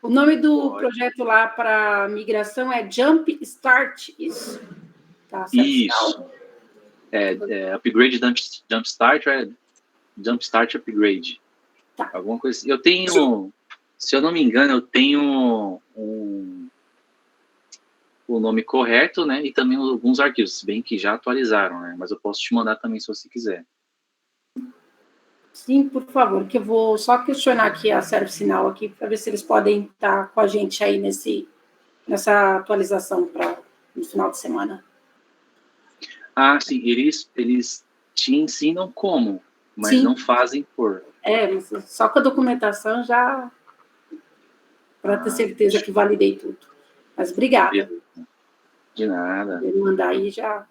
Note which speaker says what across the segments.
Speaker 1: O nome do projeto lá para migração é Jump Start, isso? Tá,
Speaker 2: isso. Upgrade Jump Start, Jump Start Upgrade.
Speaker 1: Tá.
Speaker 2: Alguma coisa assim. Eu tenho, se eu não me engano, eu tenho o nome correto, né? E também alguns arquivos, se bem que já atualizaram, né? Mas eu posso te mandar também se você quiser.
Speaker 1: Sim, por favor, que eu vou só questionar aqui a ServiceNow aqui para ver se eles podem estar com a gente aí nessa atualização para no final de semana.
Speaker 2: Ah, sim, eles te ensinam como, mas
Speaker 1: sim.
Speaker 2: não fazem por.
Speaker 1: Mas só com a documentação já para ter certeza que validei tudo. Mas obrigada.
Speaker 2: De nada.
Speaker 1: Ele mandar aí já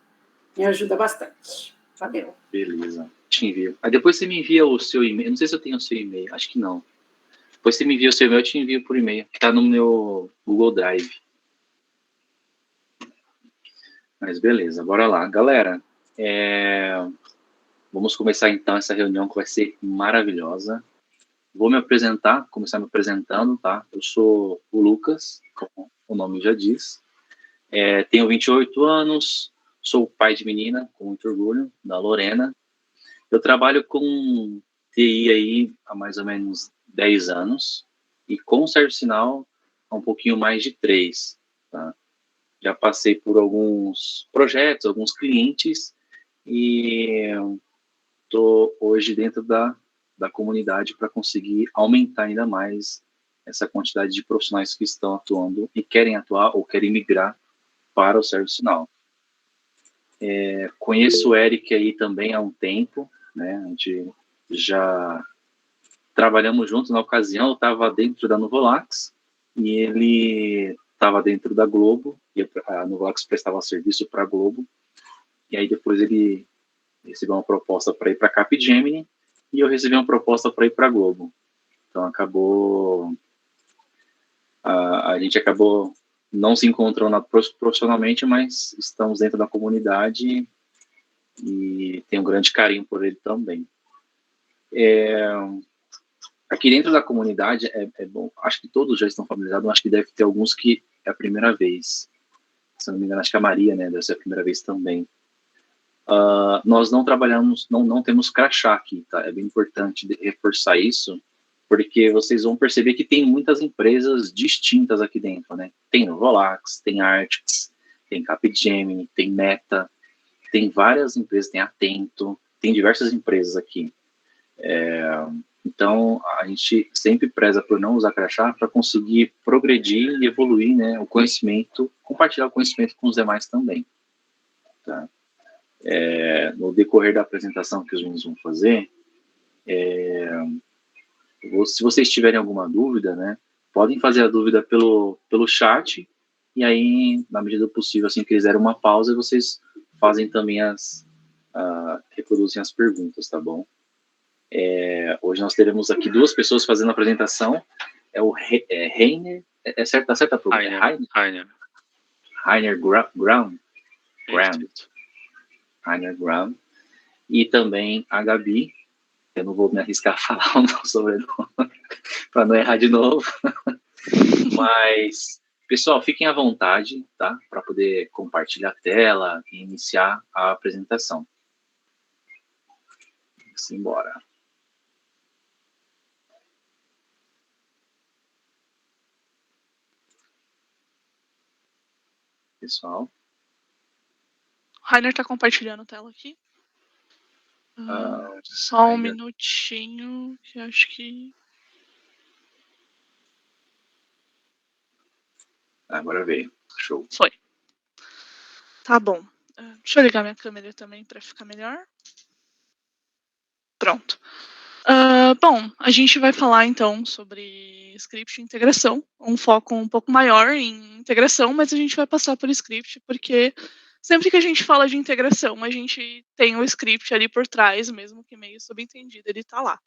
Speaker 1: me ajuda bastante. Valeu.
Speaker 2: Beleza. Te envio. Aí depois você me envia o seu e-mail. Não sei se eu tenho o seu e-mail. Acho que não. Depois você me envia o seu e-mail, eu te envio por e-mail. Que tá no meu Google Drive. Mas beleza, bora lá. Galera, vamos começar então essa reunião que vai ser maravilhosa. Vou me apresentar, começar me apresentando, tá? Eu sou o Lucas, como o nome já diz. Tenho 28 anos, sou pai de menina, com muito orgulho, da Lorena. Eu trabalho com TI aí há mais ou menos 10 anos e com ServiceNow há um pouquinho mais de 3, tá? Já passei por alguns projetos, alguns clientes e estou hoje dentro da comunidade para conseguir aumentar ainda mais essa quantidade de profissionais que estão atuando e querem atuar ou querem migrar para o ServiceNow. Conheço o Eric aí também há um tempo, né? A gente já trabalhamos juntos. Na ocasião eu estava dentro da Novolax e ele estava dentro da Globo, e a Novolax prestava serviço para a Globo, e aí depois ele recebeu uma proposta para ir para a Capgemini e eu recebi uma proposta para ir para a Globo. Então a gente acabou não se encontrando profissionalmente, mas estamos dentro da comunidade e tenho um grande carinho por ele também. Aqui dentro da comunidade é bom, acho que todos já estão familiarizados, acho que deve ter alguns que é a primeira vez. Se não me engano, acho que a Maria, né, deve ser a primeira vez também. Nós não trabalhamos, não temos crachá aqui, tá? É bem importante reforçar isso, porque vocês vão perceber que tem muitas empresas distintas aqui dentro, né? Tem Novolax, tem Artix, tem Capgemini, tem Meta, tem várias empresas, tem Atento, tem diversas empresas aqui. Então, a gente sempre preza por não usar crachá para conseguir progredir e evoluir, né, o conhecimento, compartilhar o conhecimento com os demais também. Tá? No decorrer da apresentação que os meninos vão fazer, se vocês tiverem alguma dúvida, né, podem fazer a dúvida pelo chat, e aí, na medida do possível, assim que quiserem uma pausa, vocês fazem também reproduzem as perguntas, tá bom? Hoje nós teremos aqui duas pessoas fazendo a apresentação. O Heiner, tá certa a pronúncia? Heiner Ground. Heiner Ground. E também a Gabi. Eu não vou me arriscar a falar o sobrenome para não errar de novo. Mas, pessoal, fiquem à vontade, tá? Para poder compartilhar a tela e iniciar a apresentação. Simbora. Pessoal.
Speaker 3: O Rainer está compartilhando a tela aqui. Só um minutinho, que acho que...
Speaker 2: Agora veio. Show.
Speaker 3: Foi. Tá bom. Deixa eu ligar minha câmera também para ficar melhor. Pronto. Bom, a gente vai falar então sobre script e integração, um foco um pouco maior em integração, mas a gente vai passar por script porque sempre que a gente fala de integração, a gente tem o script ali por trás, mesmo que meio subentendido, ele está lá.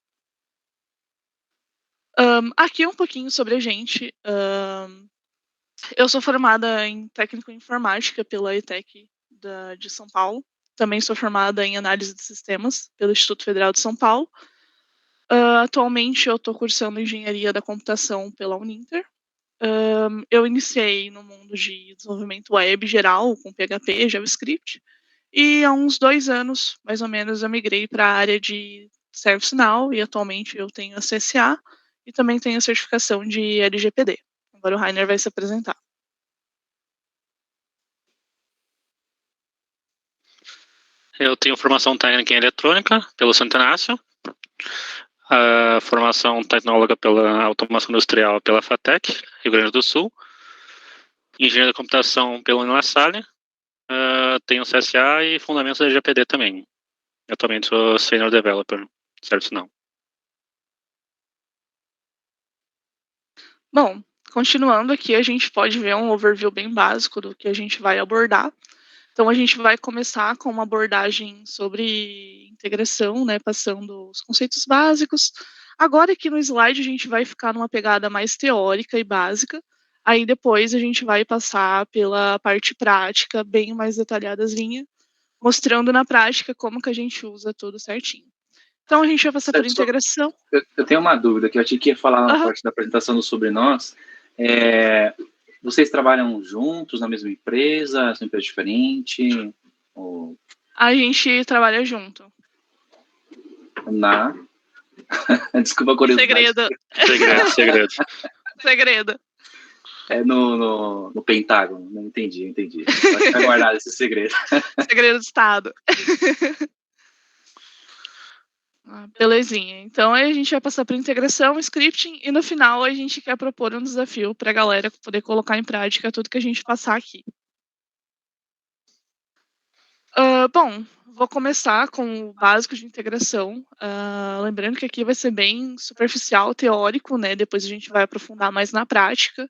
Speaker 3: Aqui um pouquinho sobre a gente. Eu sou formada em técnico em informática pela ETEC de São Paulo. Também sou formada em análise de sistemas pelo Instituto Federal de São Paulo. Atualmente eu estou cursando engenharia da computação pela Uninter. Eu iniciei no mundo de desenvolvimento web geral, com PHP, JavaScript, e há uns 2 anos, mais ou menos, eu migrei para a área de ServiceNow, e atualmente eu tenho a CSA e também tenho a certificação de LGPD. Agora o Rainer vai se apresentar.
Speaker 4: Eu tenho formação técnica em eletrônica pelo Santo Inácio, a formação tecnóloga pela automação industrial pela FATEC, Rio Grande do Sul, engenharia da computação pela Unilassalle, tenho CSA e fundamentos da LGPD também. Atualmente sou Senior Developer, ServiceNow.
Speaker 3: Bom, continuando aqui, a gente pode ver um overview bem básico do que a gente vai abordar. Então, a gente vai começar com uma abordagem sobre integração, né, passando os conceitos básicos. Agora, aqui no slide, a gente vai ficar numa pegada mais teórica e básica. Aí, depois, a gente vai passar pela parte prática, bem mais detalhadazinha, mostrando na prática como que a gente usa tudo certinho. Então, a gente vai passar por integração.
Speaker 2: Eu tenho uma dúvida, que eu achei que ia falar na parte da apresentação do Sobre Nós. Vocês trabalham juntos na mesma empresa? São empresas diferentes? Ou...
Speaker 3: A gente trabalha junto.
Speaker 2: Desculpa a curiosidade.
Speaker 3: Segredo. Segredo.
Speaker 2: É no Pentágono. Não entendi. Vai ficar guardado esse segredo.
Speaker 3: Segredo do Estado. Belezinha. Então, aí a gente vai passar por integração, scripting, e no final a gente quer propor um desafio para a galera poder colocar em prática tudo que a gente passar aqui. Bom, vou começar com o básico de integração. Lembrando que aqui vai ser bem superficial, teórico, né? Depois a gente vai aprofundar mais na prática.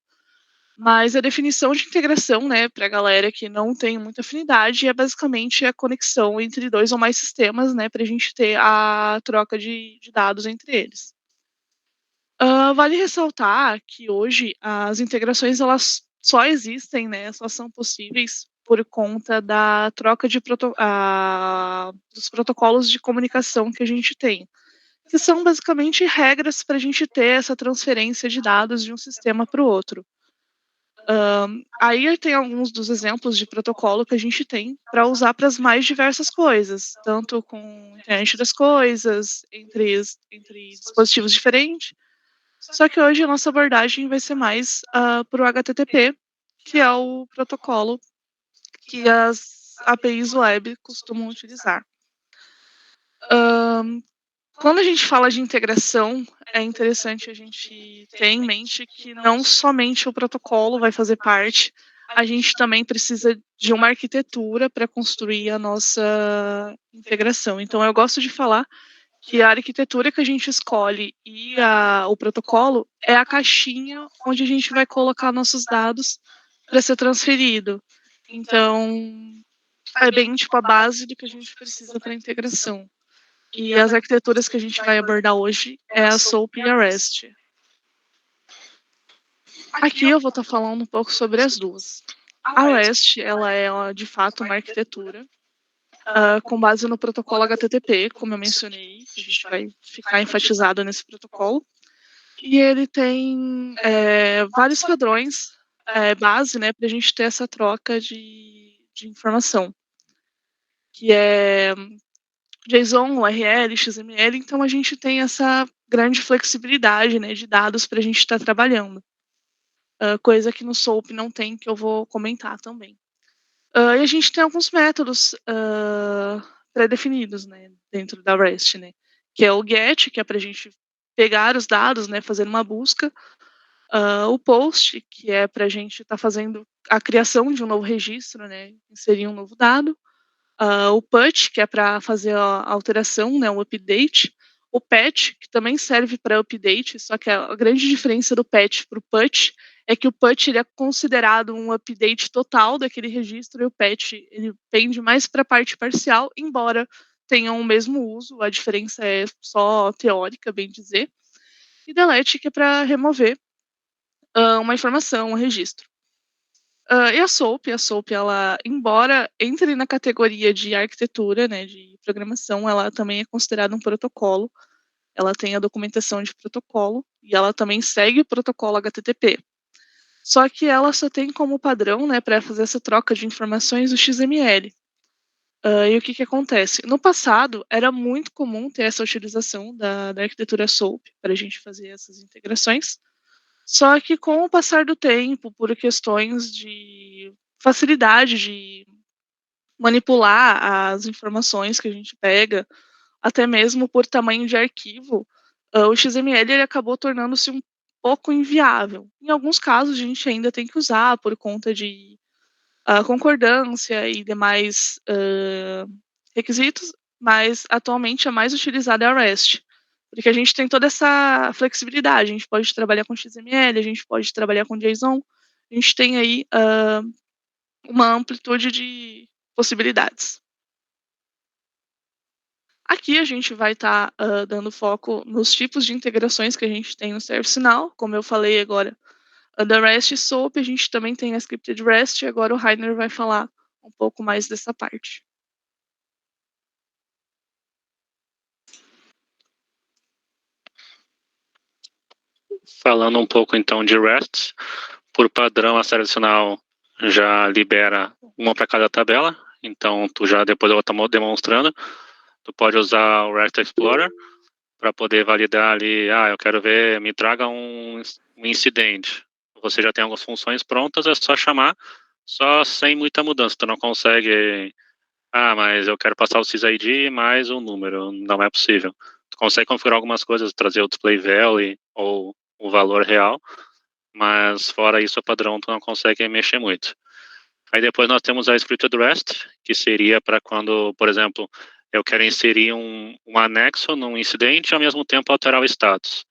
Speaker 3: Mas a definição de integração, né, para a galera que não tem muita afinidade, é basicamente a conexão entre 2 ou mais sistemas, né, para a gente ter a troca de dados entre eles. Vale ressaltar que hoje as integrações elas só existem, né, só são possíveis por conta da troca de dos protocolos de comunicação que a gente tem, que são basicamente regras para a gente ter essa transferência de dados de um sistema para o outro. Aí tem alguns dos exemplos de protocolo que a gente tem para usar para as mais diversas coisas, tanto com internet das coisas, entre dispositivos diferentes. Só que hoje a nossa abordagem vai ser mais para o HTTP, que é o protocolo que as APIs web costumam utilizar. Quando a gente fala de integração, é interessante a gente ter em mente que não somente o protocolo vai fazer parte, a gente também precisa de uma arquitetura para construir a nossa integração. Então, eu gosto de falar que a arquitetura que a gente escolhe e o protocolo é a caixinha onde a gente vai colocar nossos dados para ser transferido. Então, é bem tipo a base do que a gente precisa para a integração. E as arquiteturas que a gente vai abordar hoje é a SOAP e a REST. Aqui eu vou estar falando um pouco sobre as duas. A REST, ela é de fato uma arquitetura com base no protocolo HTTP, como eu mencionei, a gente vai ficar enfatizado nesse protocolo. E ele tem vários padrões base, né, para a gente ter essa troca de informação, que é JSON, URL, XML, então a gente tem essa grande flexibilidade, né, de dados para a gente estar trabalhando. Coisa que no SOAP não tem, que eu vou comentar também. E a gente tem alguns métodos pré-definidos, né, dentro da REST, né, que é o GET, que é para a gente pegar os dados, né, fazer uma busca. O POST, que é para a gente estar fazendo a criação de um novo registro, né, inserir um novo dado. O PUT, que é para fazer a alteração, né, o update. O PATCH, que também serve para update, só que a grande diferença do PATCH para o PUT é que o PUT ele é considerado um update total daquele registro e o PATCH ele pende mais para a parte parcial, embora tenham o mesmo uso, a diferença é só teórica, bem dizer. E delete, que é para remover uma informação, um registro. E a SOAP, ela, embora entre na categoria de arquitetura, né, de programação, ela também é considerada um protocolo. Ela tem a documentação de protocolo e ela também segue o protocolo HTTP. só que ela só tem como padrão, né, para fazer essa troca de informações o XML. E o que que acontece? No passado, era muito comum ter essa utilização da arquitetura SOAP para a gente fazer essas integrações, só que com o passar do tempo, por questões de facilidade de manipular as informações que a gente pega, até mesmo por tamanho de arquivo, o XML ele acabou tornando-se um pouco inviável. Em alguns casos, a gente ainda tem que usar por conta de concordância e demais requisitos, mas atualmente a mais utilizada é a REST, porque a gente tem toda essa flexibilidade, a gente pode trabalhar com XML, a gente pode trabalhar com JSON, a gente tem aí uma amplitude de possibilidades. Aqui a gente vai estar dando foco nos tipos de integrações que a gente tem no ServiceNow, como eu falei agora, da REST e SOAP, a gente também tem a Scripted REST, e agora o Rainer vai falar um pouco mais dessa parte.
Speaker 4: Falando um pouco então de REST, por padrão a ServiceNow já libera uma para cada tabela, então tu já depois eu vou estar demonstrando, tu pode usar o REST Explorer para poder validar ali, eu quero ver, me traga um incidente. Você já tem algumas funções prontas, é só chamar, só sem muita mudança, tu não consegue, mas eu quero passar o sysid mais um número, não é possível. Tu consegue configurar algumas coisas, trazer o display value ou o valor real, mas fora isso, o padrão tu não consegue mexer muito. Aí depois nós temos a Scripted REST, que seria para quando, por exemplo, eu quero inserir um anexo num incidente e ao mesmo tempo alterar o status.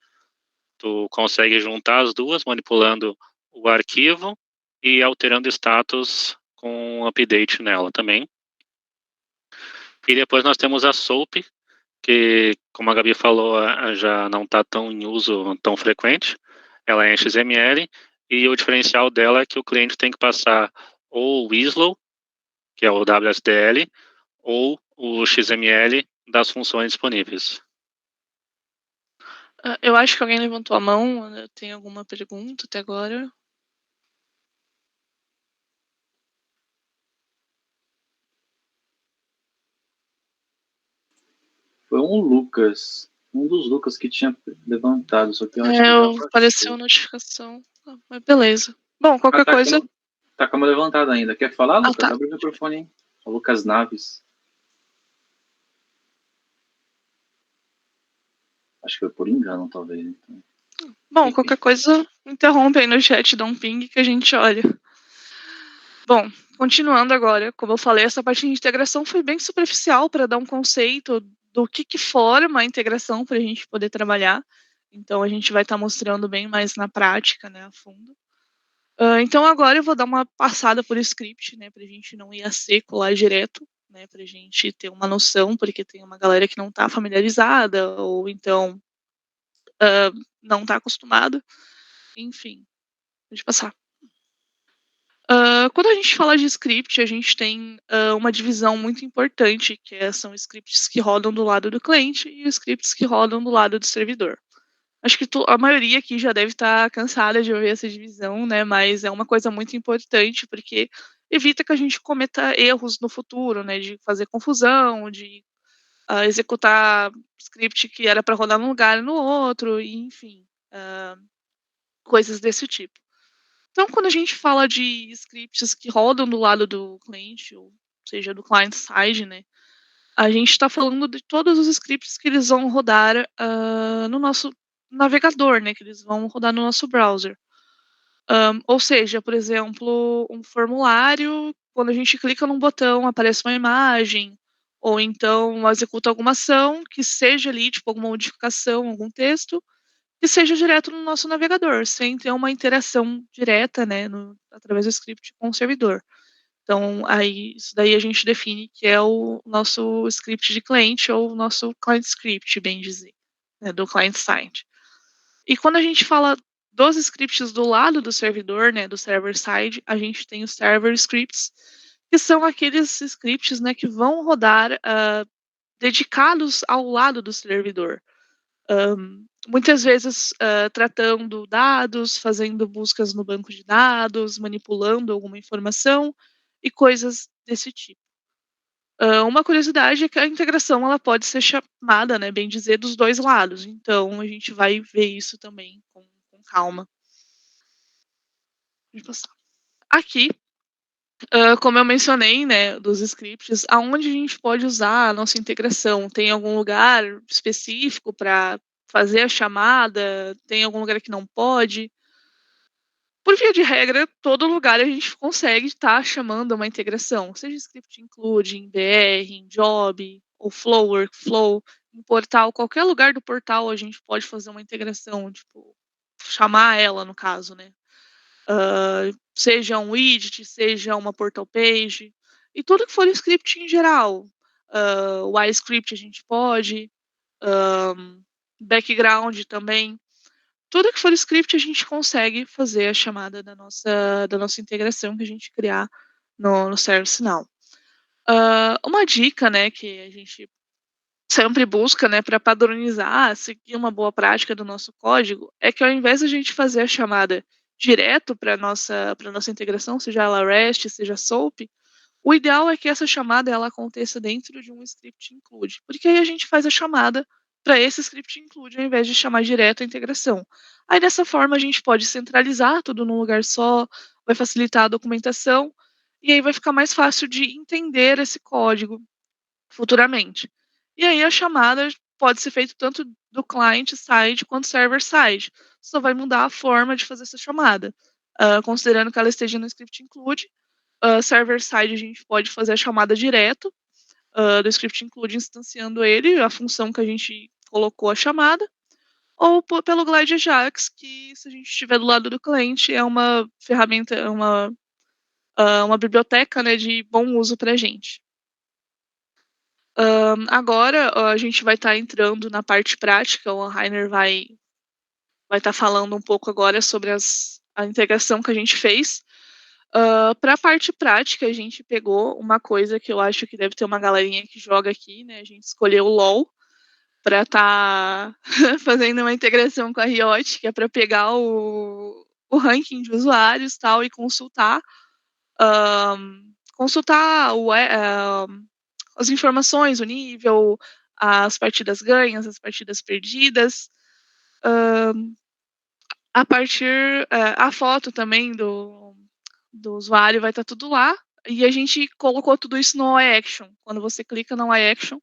Speaker 4: Tu consegue juntar as duas, manipulando o arquivo e alterando o status com um update nela também. E depois nós temos a SOAP, que, como a Gabi falou, já não está tão em uso tão frequente. Ela é em XML e o diferencial dela é que o cliente tem que passar ou o WSLO, que é o WSDL, ou o XML das funções disponíveis.
Speaker 3: Eu acho que alguém levantou a mão, tem alguma pergunta até agora?
Speaker 2: Foi um dos Lucas que tinha levantado, só que eu acho que já
Speaker 3: apareceu a notificação, mas beleza. Bom, qualquer coisa...
Speaker 2: Tá com a mão levantada ainda. Quer falar, Lucas?
Speaker 3: Tá.
Speaker 2: Abre o microfone, hein? O Lucas Naves. Acho que foi por engano, talvez. Então.
Speaker 3: Bom, qualquer coisa, interrompe aí no chat, dá um ping que a gente olha. Bom, continuando agora, como eu falei, essa parte de integração foi bem superficial para dar um conceito do que forma a integração para a gente poder trabalhar. Então, a gente vai estar mostrando bem mais na prática, né, a fundo. Então, agora eu vou dar uma passada por script, né, para a gente não ir a seco lá direto, né, para a gente ter uma noção, porque tem uma galera que não está familiarizada, ou então não está acostumada. Enfim, pode passar. Quando a gente fala de script, a gente tem uma divisão muito importante, que são scripts que rodam do lado do cliente e scripts que rodam do lado do servidor. Acho que a maioria aqui já deve estar cansada de ouvir essa divisão, né? Mas é uma coisa muito importante, porque evita que a gente cometa erros no futuro, né? De fazer confusão, de executar script que era para rodar num lugar e no outro, e, enfim, coisas desse tipo. Então, quando a gente fala de scripts que rodam do lado do cliente, ou seja, do client side, né, a gente está falando de todos os scripts que eles vão rodar no nosso navegador, né, que eles vão rodar no nosso browser. Ou seja, por exemplo, um formulário, quando a gente clica num botão, aparece uma imagem, ou então executa alguma ação que seja ali, tipo, alguma modificação, algum texto, que seja direto no nosso navegador, sem ter uma interação direta, né, através do script com o servidor. Então, aí, isso daí a gente define que é o nosso script de cliente ou o nosso client script, bem dizer, né, do client side. E quando a gente fala dos scripts do lado do servidor, né, do server side, a gente tem os server scripts, que são aqueles scripts, né, que vão rodar dedicados ao lado do servidor. muitas vezes tratando dados, fazendo buscas no banco de dados, manipulando alguma informação e coisas desse tipo. Uma curiosidade é que a integração ela pode ser chamada, né, bem dizer, dos dois lados. Então a gente vai ver isso também com calma. Pode passar. Aqui, como eu mencionei, né, dos scripts, aonde a gente pode usar a nossa integração? Tem algum lugar específico para fazer a chamada? Tem algum lugar que não pode? Por via de regra, todo lugar a gente consegue estar chamando uma integração, seja script include, em BR, em job, ou flow, workflow, em portal, qualquer lugar do portal a gente pode fazer uma integração, tipo, chamar ela no caso, né? Seja um widget, seja uma portal page, e tudo que for script em geral. O iScript a gente pode, background também. Tudo que for script a gente consegue fazer a chamada da nossa integração que a gente criar no ServiceNow. Uma dica, né, que a gente sempre busca, né, para padronizar, seguir uma boa prática do nosso código, é que ao invés de a gente fazer a chamada direto para nossa integração, seja ela REST, seja SOAP, o ideal é que essa chamada ela aconteça dentro de um script include, porque aí a gente faz a chamada para esse script include ao invés de chamar direto a integração. Aí dessa forma a gente pode centralizar tudo num lugar só, vai facilitar a documentação e aí vai ficar mais fácil de entender esse código futuramente. E aí a chamada pode ser feita tanto do client side quanto server side. Só vai mudar a forma de fazer essa chamada, considerando que ela esteja no script include. Server side a gente pode fazer a chamada direto do script include instanciando ele, a função que a gente colocou a chamada, ou pelo Glide Ajax, que se a gente estiver do lado do cliente é uma ferramenta, uma biblioteca, né, de bom uso para a gente. Agora a gente vai estar entrando na parte prática, o Rainer vai estar falando um pouco agora sobre a integração que a gente fez. Para a parte prática, a gente pegou uma coisa que eu acho que deve ter uma galerinha que joga aqui, né? A gente escolheu o LoL para estar fazendo uma integração com a Riot, que é para pegar o ranking de usuários tal, e consultar, consultar as informações, o nível, as partidas ganhas, as partidas perdidas. A partir, a foto também do usuário vai estar tudo lá. E a gente colocou tudo isso no iAction. Quando você clica no iAction,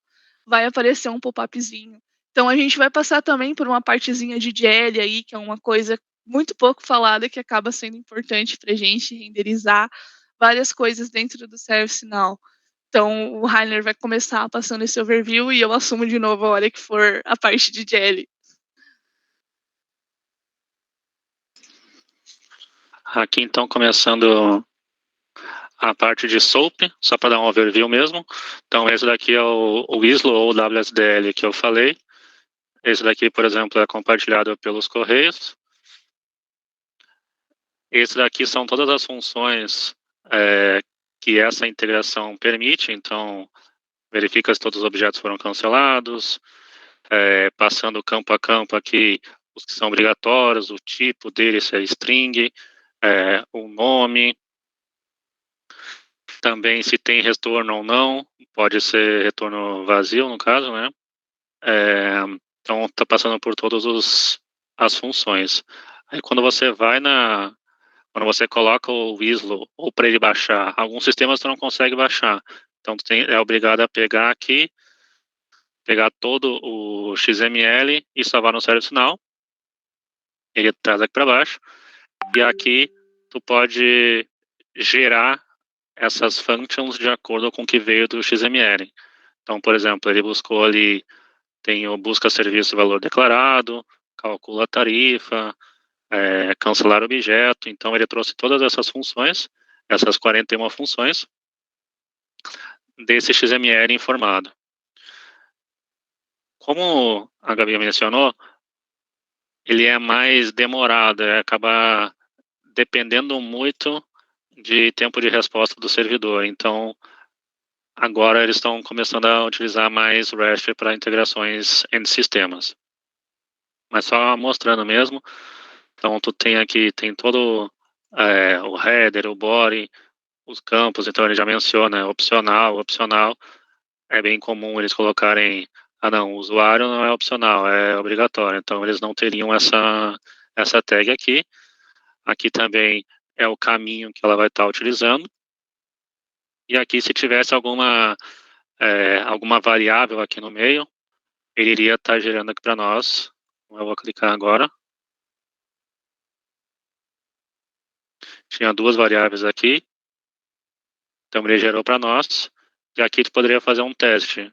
Speaker 3: vai aparecer um pop-upzinho. Então a gente vai passar também por uma partezinha de GL aí, que é uma coisa muito pouco falada, que acaba sendo importante para a gente renderizar várias coisas dentro do ServiceNow. Então o Rainer vai começar passando esse overview e eu assumo de novo a hora que for a parte de GL.
Speaker 4: Aqui então começando a parte de SOAP, só para dar um overview mesmo. Então esse daqui é o ISLO ou WSDL que eu falei. Esse daqui, por exemplo, é compartilhado pelos correios. Esse daqui são todas as funções que essa integração permite. Então verifica se todos os objetos foram cancelados, passando campo a campo aqui os que são obrigatórios, o tipo dele, se é string, o nome, também se tem retorno ou não, pode ser retorno vazio no caso, né? Então está passando por todas as funções. Aí quando você vai quando você coloca o ISLO ou para ele baixar, alguns sistemas tu não consegue baixar, então tu é obrigado a pegar aqui, pegar todo o XML e salvar no ServiceNow. Ele traz aqui para baixo. E aqui tu pode gerar essas functions de acordo com o que veio do XML. Então, por exemplo, ele buscou ali, tem o busca serviço valor declarado, calcula a tarifa, cancelar objeto. Então, ele trouxe todas essas funções, essas 41 funções, desse XML informado. Como a Gabi mencionou, ele é mais demorado, acaba dependendo muito de tempo de resposta do servidor. Então, agora eles estão começando a utilizar mais REST para integrações entre sistemas. mas só mostrando mesmo. Então, tu tem aqui, tem todo o header, o body, os campos, então ele já menciona opcional. É bem comum eles colocarem, não, o usuário não é opcional, é obrigatório, então eles não teriam essa tag aqui. Aqui também é o caminho que ela vai estar utilizando. E aqui, se tivesse alguma variável aqui no meio, ele iria estar gerando aqui para nós. Eu vou clicar agora. Tinha 2 variáveis aqui. Então ele gerou para nós. E aqui tu poderia fazer um teste.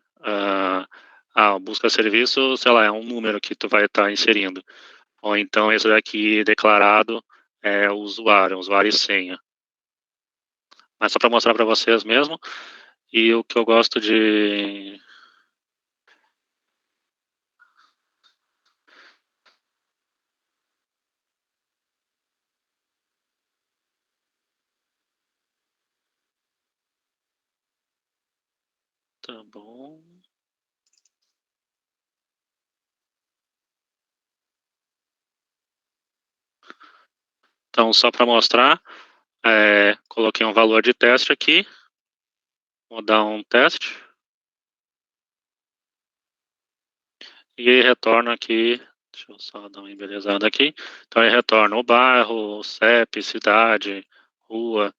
Speaker 4: Busca serviço, sei lá, é um número que tu vai estar inserindo. Ou então esse daqui declarado é o usuário e senha. Mas só para mostrar para vocês mesmo. E o que eu gosto de... Tá bom. Então, só para mostrar, coloquei um valor de teste aqui. Vou dar um teste. E ele retorna aqui, deixa eu só dar uma embelezada aqui. Então ele retorna o bairro, o CEP, cidade, rua,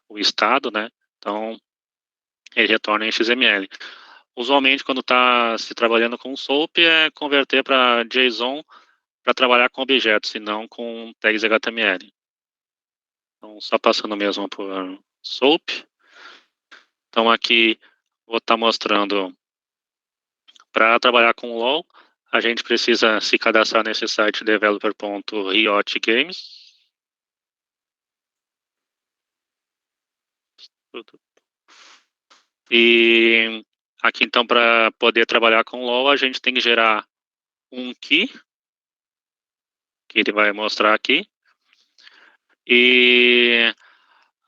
Speaker 4: o estado, né? Então ele retorna em XML. Usualmente, quando está se trabalhando com SOAP, é converter para JSON para trabalhar com objetos e não com tags HTML. Então, só passando mesmo por SOAP. Então, aqui vou estar mostrando, para trabalhar com LOL, a gente precisa se cadastrar nesse site developer.riotgames. E aqui, então, para poder trabalhar com LOL, a gente tem que gerar um key, que ele vai mostrar aqui. E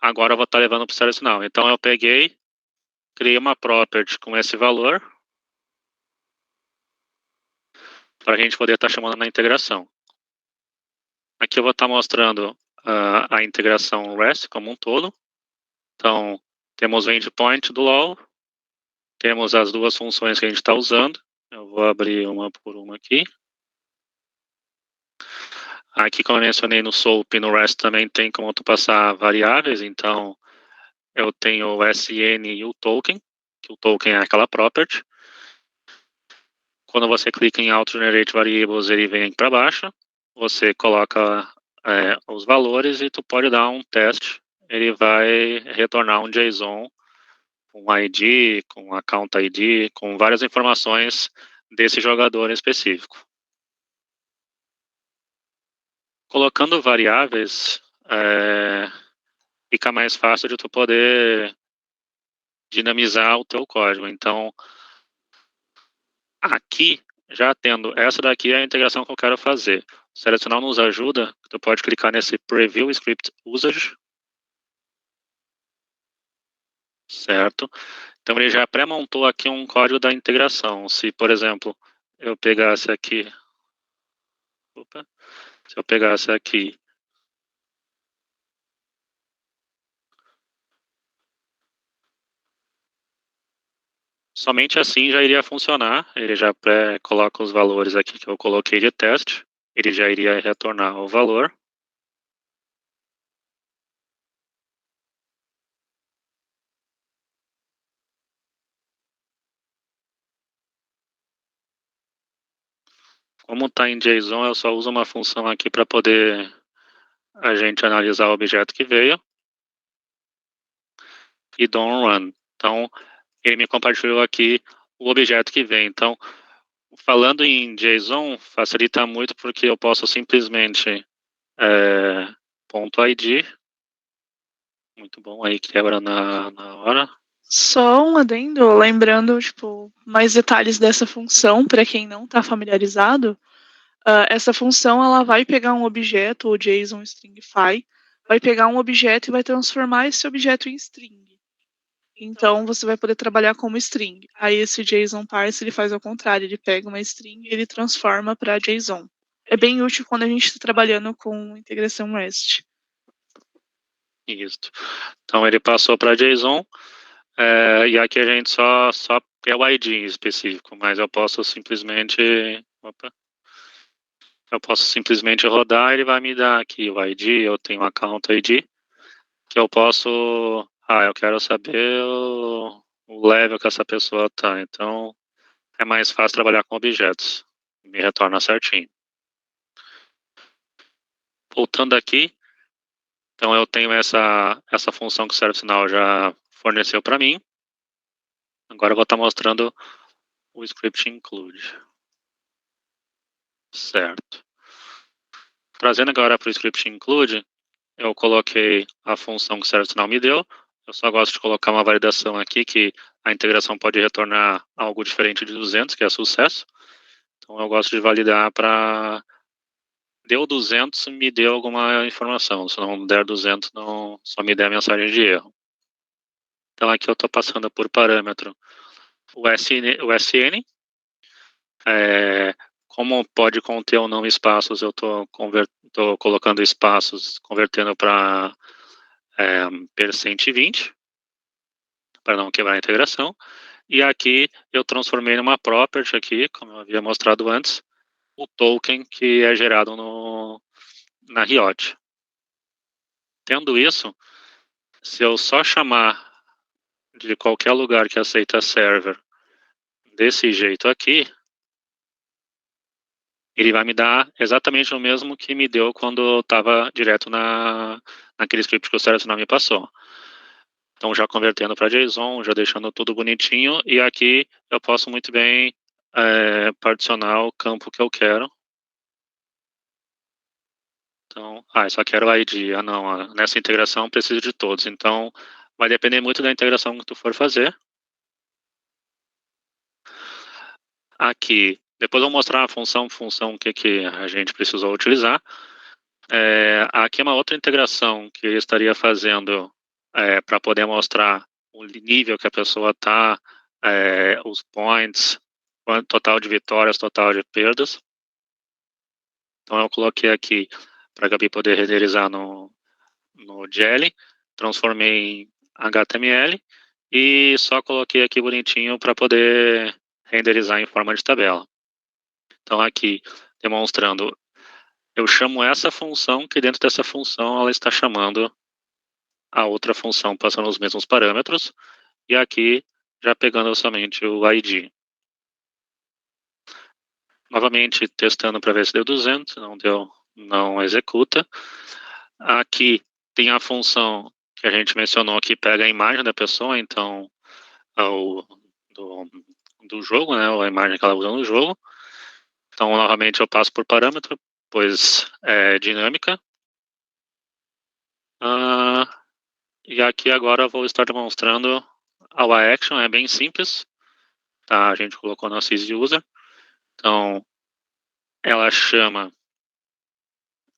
Speaker 4: agora eu vou estar levando para o ServiceNow. Então, eu peguei, criei uma property com esse valor, para a gente poder estar chamando na integração. Aqui eu vou estar mostrando a integração REST como um todo. Então, temos o endpoint do LOL, temos as 2 funções que a gente está usando. Eu vou abrir uma por uma aqui. Aqui, como eu mencionei no SOAP e no REST, também tem como tu passar variáveis. Então, eu tenho o SN e o token, que o token é aquela property. Quando você clica em Auto Generate Variables, ele vem para baixo. Você coloca os valores e tu pode dar um teste. Ele vai retornar um JSON com ID, com account ID, com várias informações desse jogador específico. Colocando variáveis, fica mais fácil de tu poder dinamizar o teu código. Então, aqui, já tendo essa daqui é a integração que eu quero fazer. O ServiceNow nos ajuda, tu pode clicar nesse Preview Script Usage. Certo? Então ele já pré-montou aqui um código da integração. Se, por exemplo, eu pegasse aqui... se eu pegasse aqui... somente assim já iria funcionar. Ele já pré-coloca os valores aqui que eu coloquei de teste. Ele já iria retornar o valor. Como está em JSON, eu só uso uma função aqui para poder a gente analisar o objeto que veio. E don't run. Então, ele me compartilhou aqui o objeto que vem. Então, falando em JSON, facilita muito porque eu posso simplesmente .id, muito bom, aí quebra na hora.
Speaker 3: Só um adendo, lembrando, tipo, mais detalhes dessa função, para quem não está familiarizado. Essa função, ela vai pegar um objeto, o JSON Stringify, vai pegar um objeto e vai transformar esse objeto em string. Então, você vai poder trabalhar como string. Aí, esse JSON parse, ele faz ao contrário. Ele pega uma string e ele transforma para JSON. É bem útil quando a gente está trabalhando com integração REST.
Speaker 4: Isso. Então, ele passou para JSON, e aqui a gente só quer o ID em específico, mas eu posso simplesmente... Eu posso simplesmente rodar, ele vai me dar aqui o ID, eu tenho um account ID, que eu posso... eu quero saber o level que essa pessoa tá, então é mais fácil trabalhar com objetos. Me retorna certinho. Voltando aqui, então eu tenho essa função que o ServiceNow já forneceu para mim. Agora eu vou estar mostrando o script include. Certo. Trazendo agora para o script include, eu coloquei a função que o ServiceNow me deu. Eu só gosto de colocar uma validação aqui que a integração pode retornar algo diferente de 200, que é sucesso. Então eu gosto de validar para... Deu 200, me deu alguma informação. Se não der 200, não, só me der a mensagem de erro. Então aqui eu estou passando por parâmetro o SN. Como pode conter ou não espaços, eu estou colocando espaços, convertendo para %20, para não quebrar a integração. E aqui eu transformei numa property aqui, como eu havia mostrado antes, o token que é gerado na Riot. Tendo isso, se eu só chamar de qualquer lugar que aceita server desse jeito aqui, ele vai me dar exatamente o mesmo que me deu quando eu estava direto naquele script que o ServiceNow me passou. Então, já convertendo para JSON, já deixando tudo bonitinho, e aqui eu posso muito bem particionar o campo que eu quero. Então, eu só quero o ID. Não, nessa integração preciso de todos. Então, vai depender muito da integração que tu for fazer. Aqui, depois eu vou mostrar a função que a gente precisou utilizar. Aqui é uma outra integração que eu estaria fazendo para poder mostrar o nível que a pessoa está, os points, total de vitórias, total de perdas. Então eu coloquei aqui para a Gabi poder renderizar no Jelly, transformei em HTML e só coloquei aqui bonitinho para poder renderizar em forma de tabela. Então aqui, demonstrando, eu chamo essa função, que dentro dessa função ela está chamando a outra função, passando os mesmos parâmetros, e aqui já pegando somente o ID. Novamente testando para ver se deu 200, não deu, não executa. Aqui tem a função que a gente mencionou que pega a imagem da pessoa, então do jogo, né, a imagem que ela usa no jogo. Então novamente eu passo por parâmetro, pois é dinâmica. E aqui agora eu vou estar demonstrando a action, é bem simples. Tá, a gente colocou no sysuser. Então ela chama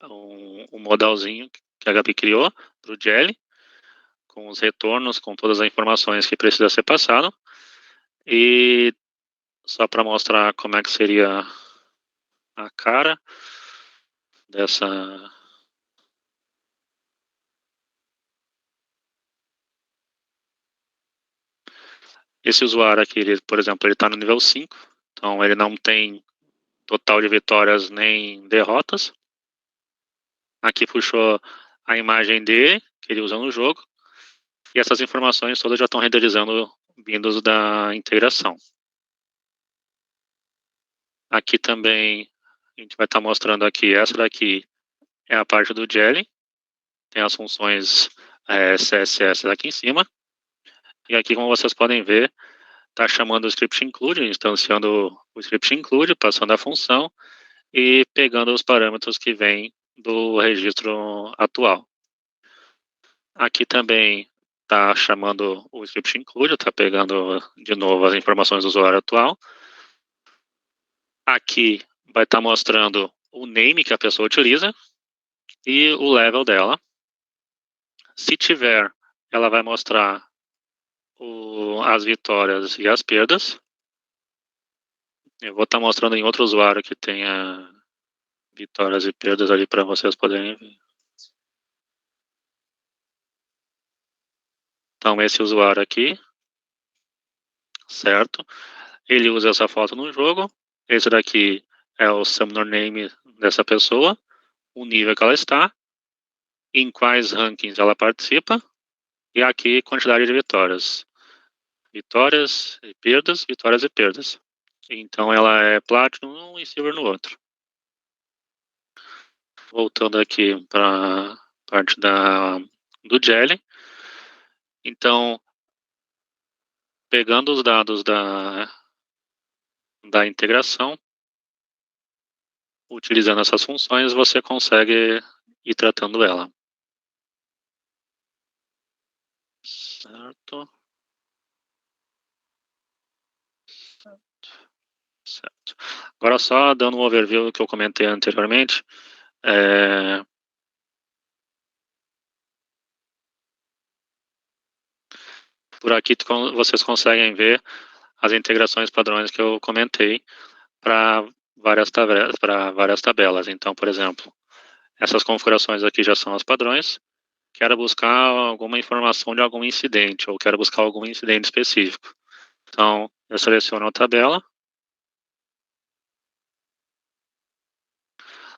Speaker 4: um modalzinho que a Gabi criou para o Jelly, com os retornos, com todas as informações que precisa ser passado. E só para mostrar como é que seria a cara dessa... Esse usuário aqui, ele, por exemplo, ele está no nível 5, então ele não tem total de vitórias nem derrotas. Aqui puxou a imagem dele, que ele usa no jogo, e essas informações todas já estão renderizando vindos da integração. Aqui também a gente vai estar mostrando aqui, essa daqui é a parte do Jelly, tem as funções CSS aqui em cima, e aqui, como vocês podem ver, está chamando o script include, instanciando o script include, passando a função e pegando os parâmetros que vêm do registro atual. Aqui também está chamando o script include, está pegando de novo as informações do usuário atual. Aqui vai estar mostrando o name que a pessoa utiliza e o level dela. Se tiver, ela vai mostrar as vitórias e as perdas. Eu vou estar mostrando em outro usuário que tenha vitórias e perdas ali para vocês poderem ver. Então, esse usuário aqui, certo? Ele usa essa foto no jogo. Esse daqui é o Summoner Name dessa pessoa, o nível que ela está, em quais rankings ela participa, e aqui quantidade de vitórias. Vitórias e perdas, vitórias e perdas. Então ela é Platinum num e Silver no outro. Voltando aqui para a parte do Jelly. Então, pegando os dados da integração, utilizando essas funções, você consegue ir tratando ela. Certo. Certo. Agora só dando um overview do que eu comentei anteriormente. Por aqui vocês conseguem ver as integrações padrões que eu comentei para várias tabelas. Então, por exemplo, essas configurações aqui já são as padrões. Quero buscar alguma informação de algum incidente, ou quero buscar algum incidente específico. Então, eu seleciono a tabela.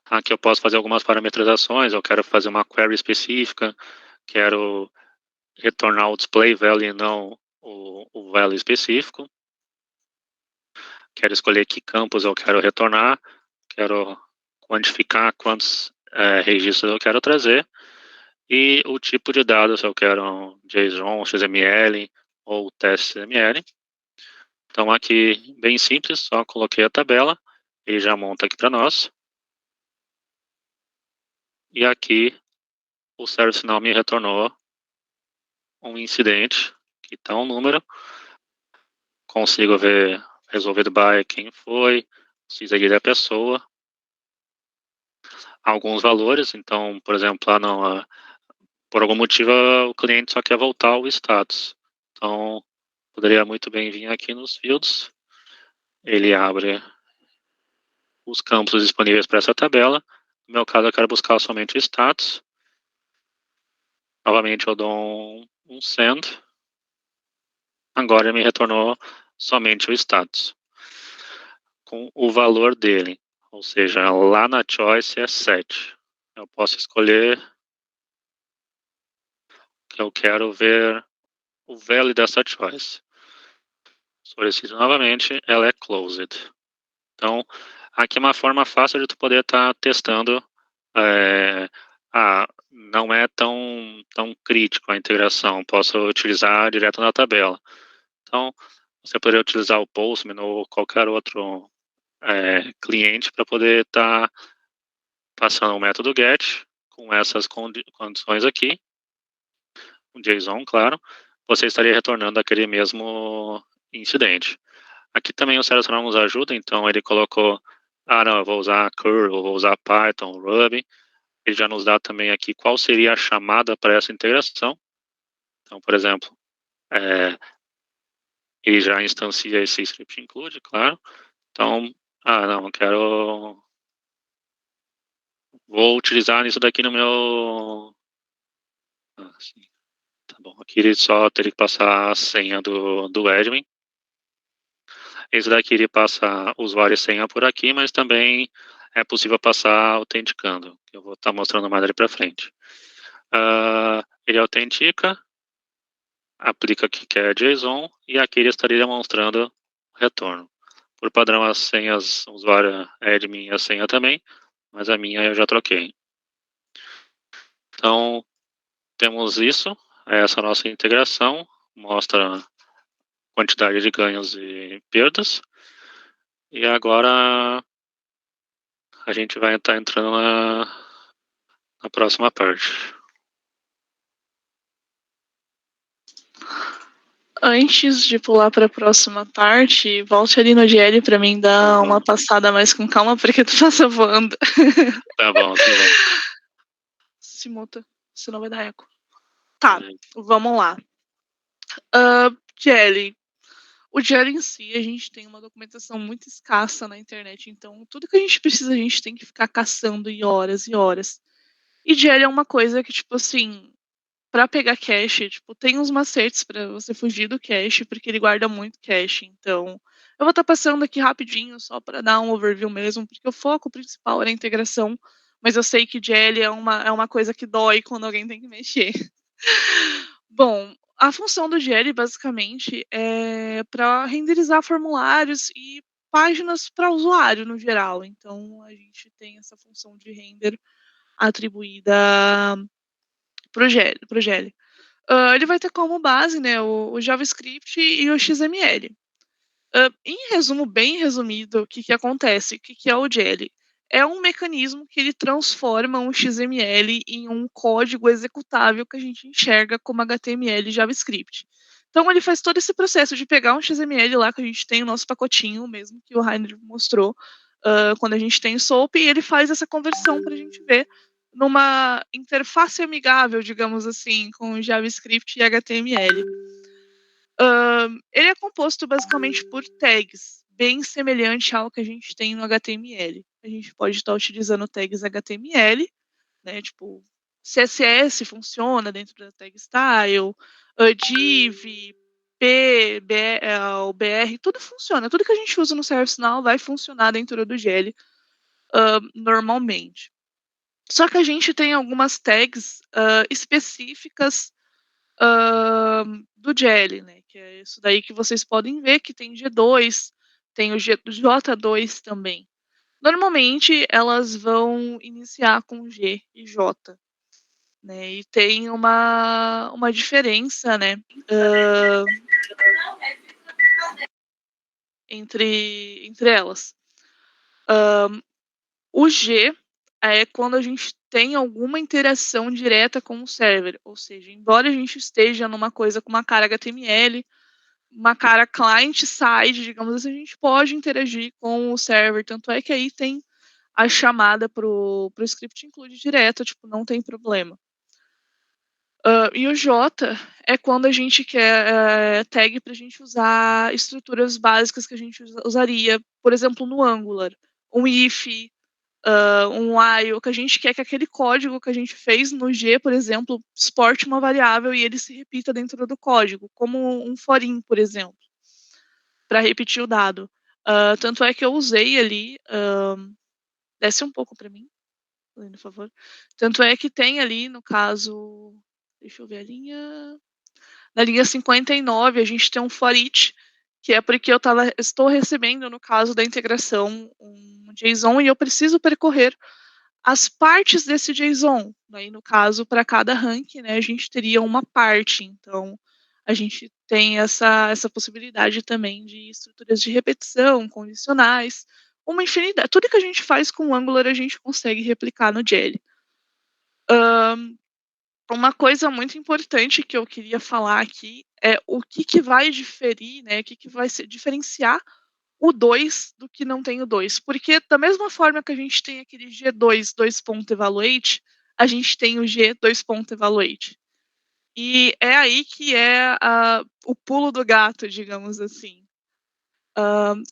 Speaker 4: Aqui eu posso fazer algumas parametrizações, eu quero fazer uma query específica, quero retornar o display value e não o value específico. Quero escolher que campos eu quero retornar, quero quantificar quantos registros eu quero trazer e o tipo de dados, se eu quero um JSON, XML ou teste XML. Então aqui, bem simples, só coloquei a tabela, ele já monta aqui para nós. E aqui o ServiceNow me retornou um incidente, que está um número. Consigo ver resolvido by quem foi, CISA da pessoa. Alguns valores, então, por exemplo, por algum motivo o cliente só quer voltar ao status. Então, poderia muito bem vir aqui nos fields, ele abre os campos disponíveis para essa tabela. No meu caso, eu quero buscar somente o status. Novamente, eu dou um send. Agora ele me retornou somente o status, com o valor dele. Ou seja, lá na choice é 7. Eu posso escolher que eu quero ver o value dessa choice. Solicito novamente, ela é closed. Então, aqui é uma forma fácil de tu poder estar testando. Não é tão crítico a integração, posso utilizar direto na tabela. Então, você poderia utilizar o Postman ou qualquer outro cliente para poder estar passando o método GET com essas condições aqui. O JSON, claro, você estaria retornando aquele mesmo incidente. Aqui também o ServiceNow nos ajuda, então ele colocou, não, eu vou usar Curl, eu vou usar Python, Ruby. Ele já nos dá também aqui qual seria a chamada para essa integração. Então, por exemplo, ele já instancia esse script include, claro. Então, não, eu quero... Vou utilizar isso daqui no meu... Sim. Tá bom, aqui ele só teria que passar a senha do admin. Esse daqui ele passa usuário e senha por aqui, mas também é possível passar autenticando, que eu vou estar mostrando mais ali para frente. Ele autentica, aplica aqui que é JSON, e aqui ele estaria demonstrando o retorno. Por padrão, as senhas, o usuário admin e a senha também, mas a minha eu já troquei. Então, temos isso, essa nossa integração, mostra quantidade de ganhos e perdas. E agora a gente vai estar entrando na próxima parte.
Speaker 3: Antes de pular para a próxima parte, volte ali no GL para mim dar uma passada mais com calma, porque tu passa voando.
Speaker 4: Tá bom, tá bom.
Speaker 3: Se muta, senão vai dar eco. Tá, vamos lá. Jelly. O Jelly em si, a gente tem uma documentação muito escassa na internet, então tudo que a gente precisa, a gente tem que ficar caçando e horas e horas. E Jelly é uma coisa que, tipo assim, pra pegar cache, tipo, tem uns macetes pra você fugir do cache, porque ele guarda muito cache. Então, eu vou estar passando aqui rapidinho, só pra dar um overview mesmo, porque o foco principal era a integração, mas eu sei que Jelly é uma coisa que dói quando alguém tem que mexer. Bom, a função do Jelly basicamente é para renderizar formulários e páginas para usuário no geral. Então a gente tem essa função de render atribuída para o Jelly. Ele vai ter como base, né, o JavaScript e o XML. Em resumo, bem resumido, o que acontece? O que é o Jelly? É um mecanismo que ele transforma um XML em um código executável que a gente enxerga como HTML e JavaScript. Então, ele faz todo esse processo de pegar um XML lá que a gente tem o nosso pacotinho, mesmo que o Rainer mostrou, quando a gente tem SOAP, e ele faz essa conversão para a gente ver numa interface amigável, digamos assim, com JavaScript e HTML. Ele é composto basicamente por tags, bem semelhante ao que a gente tem no HTML. A gente pode estar utilizando tags HTML, né, tipo CSS funciona dentro da tag style, div, o BR, tudo funciona. Tudo que a gente usa no ServiceNow vai funcionar dentro do Jelly normalmente. Só que a gente tem algumas tags específicas do Jelly, né? Que é isso daí que vocês podem ver, que tem G2, tem o J2 também. Normalmente elas vão iniciar com G e J, né? E tem uma diferença, né? Entre elas. O G é quando a gente tem alguma interação direta com o server, ou seja, embora a gente esteja numa coisa com uma cara HTML, uma cara client-side, digamos assim, a gente pode interagir com o server, tanto é que aí tem a chamada pro script include direto, tipo, não tem problema. E o J é quando a gente quer tag para a gente usar estruturas básicas que a gente usaria, por exemplo, no Angular, um if, um while, que a gente quer que aquele código que a gente fez no G, por exemplo, exporte uma variável e ele se repita dentro do código, como um for-in, por exemplo, para repetir o dado. Tanto é que eu usei ali, desce um pouco para mim, por favor. Tanto é que tem ali, no caso, deixa eu ver a linha. Na linha 59, a gente tem um for each, que é porque estou recebendo, no caso da integração, um JSON e eu preciso percorrer as partes desse JSON. Aí, no caso, para cada rank, né, a gente teria uma parte. Então, a gente tem essa possibilidade também de estruturas de repetição, condicionais, uma infinidade. Tudo que a gente faz com o Angular, a gente consegue replicar no Jelly. Uma coisa muito importante que eu queria falar aqui é o que vai diferir, né, o que vai diferenciar o 2 do que não tem o 2. Porque da mesma forma que a gente tem aquele G2 2.evaluate, a gente tem o G 2.evaluate. E é aí que é o pulo do gato, digamos assim.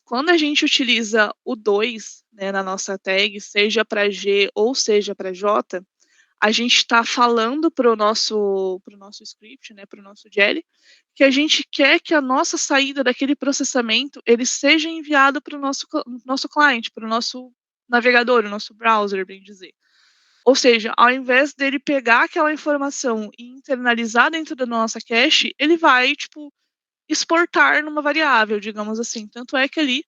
Speaker 3: Quando a gente utiliza o 2, né, na nossa tag, seja para G ou seja para J, a gente está falando para o nosso script, né, para o nosso Jelly, que a gente quer que a nossa saída daquele processamento ele seja enviado para o nosso cliente, para o nosso navegador, o nosso browser, bem dizer. Ou seja, ao invés dele pegar aquela informação e internalizar dentro da nossa cache, ele vai, tipo, exportar numa variável, digamos assim. Tanto é que ali,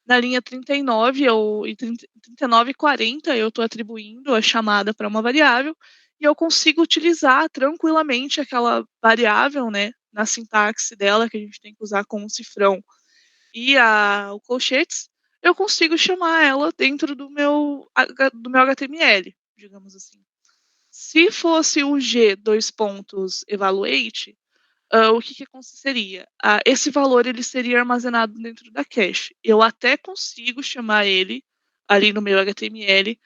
Speaker 3: na linha 39 e 39 e 40, eu estou atribuindo a chamada para uma variável e eu consigo utilizar tranquilamente aquela variável, né, na sintaxe dela, que a gente tem que usar com o cifrão e o colchetes, eu consigo chamar ela dentro do meu HTML, digamos assim. Se fosse o G evaluate, o que aconteceria? Esse valor ele seria armazenado dentro da cache. Eu até consigo chamar ele ali no meu HTML,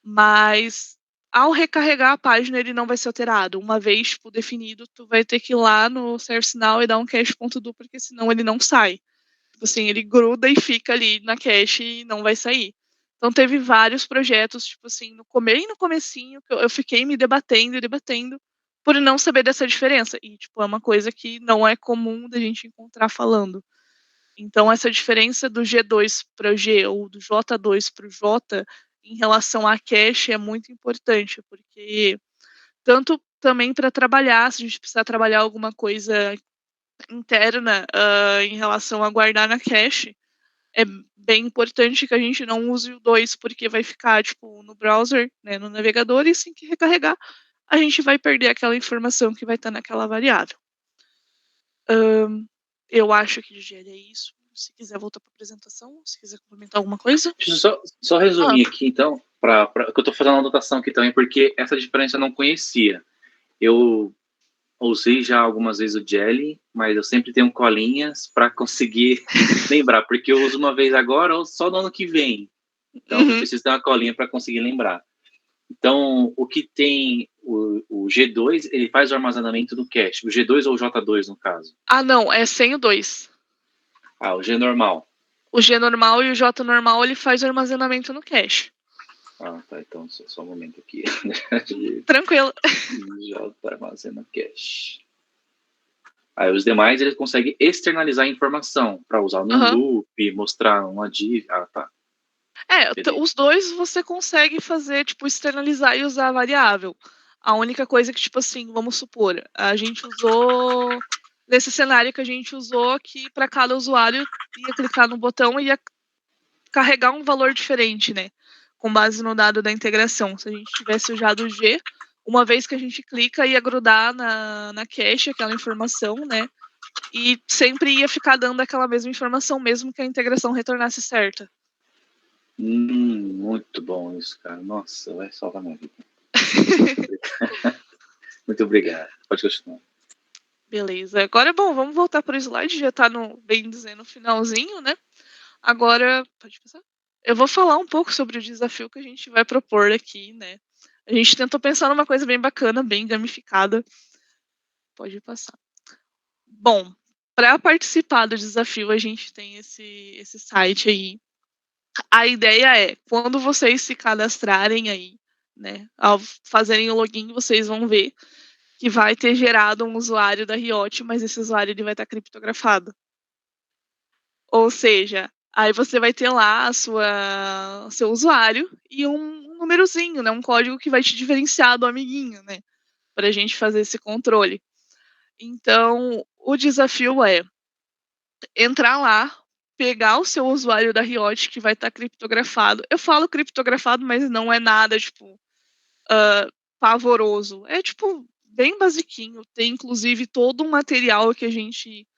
Speaker 3: mas ao recarregar a página, ele não vai ser alterado. Uma vez, tipo, definido, tu vai ter que ir lá no ServiceNow e dar um cache.do, porque senão ele não sai. Tipo assim, ele gruda e fica ali na cache e não vai sair. Então teve vários projetos, tipo assim, no comecinho, que eu fiquei me debatendo por não saber dessa diferença. E, tipo, é uma coisa que não é comum da gente encontrar falando. Então, essa diferença do G2 para o G ou do J2 para o J em relação à cache é muito importante, porque tanto também para trabalhar, se a gente precisar trabalhar alguma coisa interna em relação a guardar na cache, é bem importante que a gente não use o 2, porque vai ficar tipo no browser, né, no navegador, e assim que recarregar, a gente vai perder aquela informação que vai estar naquela variável. Eu acho que de GL é isso. Se quiser voltar para a apresentação, se quiser complementar alguma coisa.
Speaker 2: Deixa eu só resumir aqui, então, que eu estou fazendo uma anotação aqui também, porque essa diferença eu não conhecia. Eu usei já algumas vezes o Jelly, mas eu sempre tenho colinhas para conseguir lembrar, porque eu uso uma vez agora ou só no ano que vem. Então, eu preciso ter uma colinha para conseguir lembrar. Então, o que tem o G2, ele faz o armazenamento do cache. O G2 ou o J2, no caso?
Speaker 3: Ah, não, é sem o 2.
Speaker 2: Ah, o G normal.
Speaker 3: O G normal e o J normal, ele faz o armazenamento no cache.
Speaker 2: Ah, tá. Então, só um momento aqui.
Speaker 3: Tranquilo.
Speaker 2: J armazena cache. Aí os demais, ele consegue externalizar a informação para usar no loop, mostrar uma div. Ah, tá.
Speaker 3: Os dois você consegue fazer, tipo, externalizar e usar a variável. A única coisa que, tipo assim, vamos supor, a gente usou, nesse cenário que a gente usou, que para cada usuário ia clicar no botão e ia carregar um valor diferente, né? Com base no dado da integração. Se a gente tivesse usado o G, uma vez que a gente clica, ia grudar na cache aquela informação, né? E sempre ia ficar dando aquela mesma informação, mesmo que a integração retornasse certa.
Speaker 2: Muito bom isso, cara. Nossa, vai salvar minha vida. Muito obrigado. Pode continuar.
Speaker 3: Beleza. Agora, bom, vamos voltar para o slide. Já está bem dizendo, no finalzinho, né? Agora, pode passar? Eu vou falar um pouco sobre o desafio que a gente vai propor aqui, né? A gente tentou pensar numa coisa bem bacana, bem gamificada. Pode passar. Bom, para participar do desafio, a gente tem esse site aí. A ideia é, quando vocês se cadastrarem aí, né, ao fazerem o login, vocês vão ver que vai ter gerado um usuário da Riot, mas esse usuário ele vai estar criptografado. Ou seja, aí você vai ter lá seu usuário e um númerozinho, né, um código que vai te diferenciar do amiguinho, né, para a gente fazer esse controle. Então, o desafio é entrar lá, pegar o seu usuário da Riot, que vai estar criptografado. Eu falo criptografado, mas não é nada, tipo, pavoroso. É, tipo, bem basiquinho. Tem, inclusive, todo um material que a gente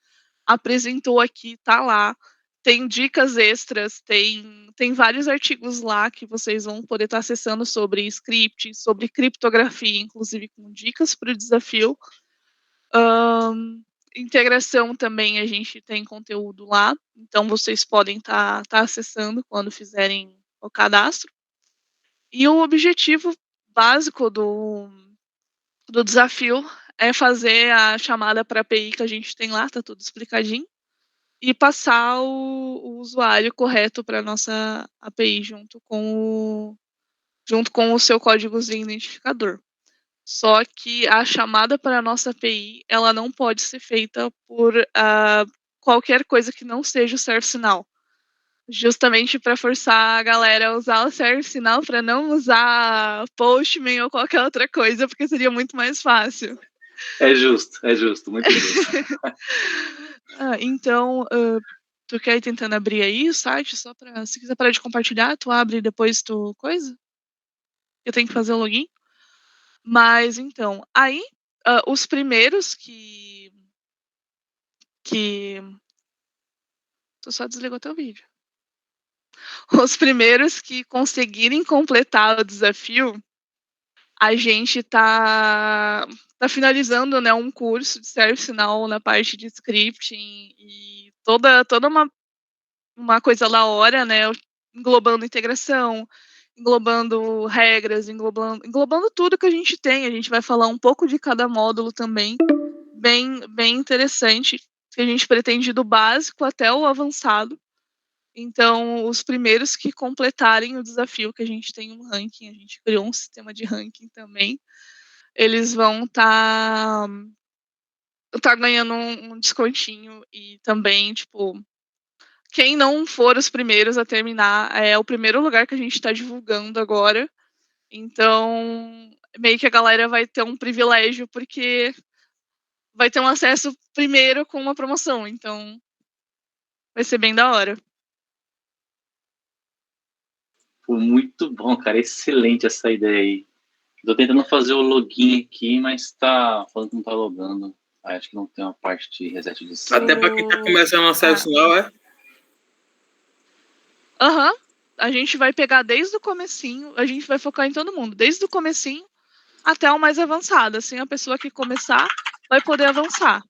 Speaker 3: apresentou aqui, tá lá. Tem dicas extras, tem vários artigos lá que vocês vão poder estar acessando sobre script, sobre criptografia, inclusive com dicas para o desafio. Integração também a gente tem conteúdo lá, então vocês podem estar acessando quando fizerem o cadastro. E o objetivo básico do desafio é fazer a chamada para a API que a gente tem lá, tá tudo explicadinho, e passar o usuário correto para a nossa API junto com o seu códigozinho identificador. Só que a chamada para a nossa API, ela não pode ser feita por qualquer coisa que não seja o ServiceNow. Justamente para forçar a galera a usar o ServiceNow para não usar Postman ou qualquer outra coisa, porque seria muito mais fácil.
Speaker 2: É justo, muito justo.
Speaker 3: Então, tu quer ir tentando abrir aí o site, só para, se quiser parar de compartilhar, tu abre e depois tu coisa? Eu tenho que fazer o login. Mas, então, aí, os primeiros que... Tu só desligou teu vídeo. Os primeiros que conseguirem completar o desafio, a gente tá finalizando, né, um curso de ServiceNow na parte de scripting e toda uma coisa da hora, né, englobando integração, englobando regras, englobando tudo que a gente tem. A gente vai falar um pouco de cada módulo também, bem interessante, que a gente pretende do básico até o avançado. Então, os primeiros que completarem o desafio, que a gente tem um ranking, a gente criou um sistema de ranking também, eles vão tá ganhando um descontinho. E também, tipo, quem não for os primeiros a terminar, é o primeiro lugar que a gente está divulgando agora. Então, meio que a galera vai ter um privilégio, porque vai ter um acesso primeiro com uma promoção. Então, vai ser bem da hora.
Speaker 2: Foi muito bom, cara. Excelente essa ideia aí. Tô tentando fazer o login aqui, mas tá falando que não tá logando. Acho que não tem uma parte de reset de senha.
Speaker 5: Até para quem tá começando a série final, é?
Speaker 3: Aham. A gente vai pegar desde o comecinho, a gente vai focar em todo mundo, desde o comecinho até o mais avançado. Assim, a pessoa que começar vai poder avançar.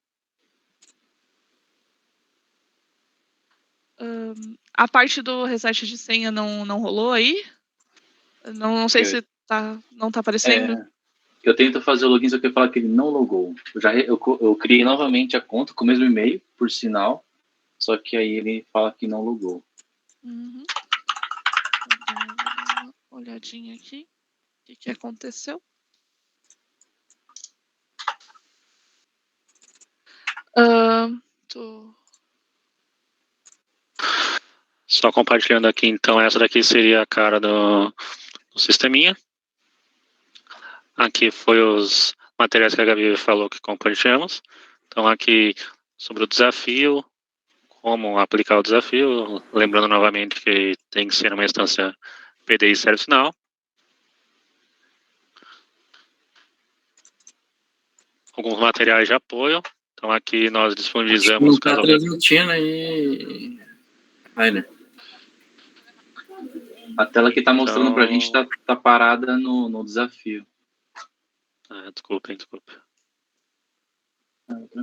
Speaker 3: A parte do reset de senha não rolou aí? Não sei se não tá aparecendo.
Speaker 2: Eu tento fazer o login, só que eu falo que ele não logou. Eu criei novamente a conta com o mesmo e-mail, por sinal, só que aí ele fala que não logou.
Speaker 3: Uhum. Vou dar uma olhadinha aqui. O que aconteceu?
Speaker 4: Só compartilhando aqui, então, essa daqui seria a cara do sisteminha. Aqui foi os materiais que a Gabi falou que compartilhamos. Então, aqui sobre o desafio, como aplicar o desafio. Lembrando novamente que tem que ser uma instância PDI service now. Alguns materiais de apoio. Então, aqui nós disponibilizamos...
Speaker 5: Não tá transmitindo aí... Vai, né?
Speaker 2: A tela que tá mostrando pra gente tá parada no desafio.
Speaker 4: Desculpem.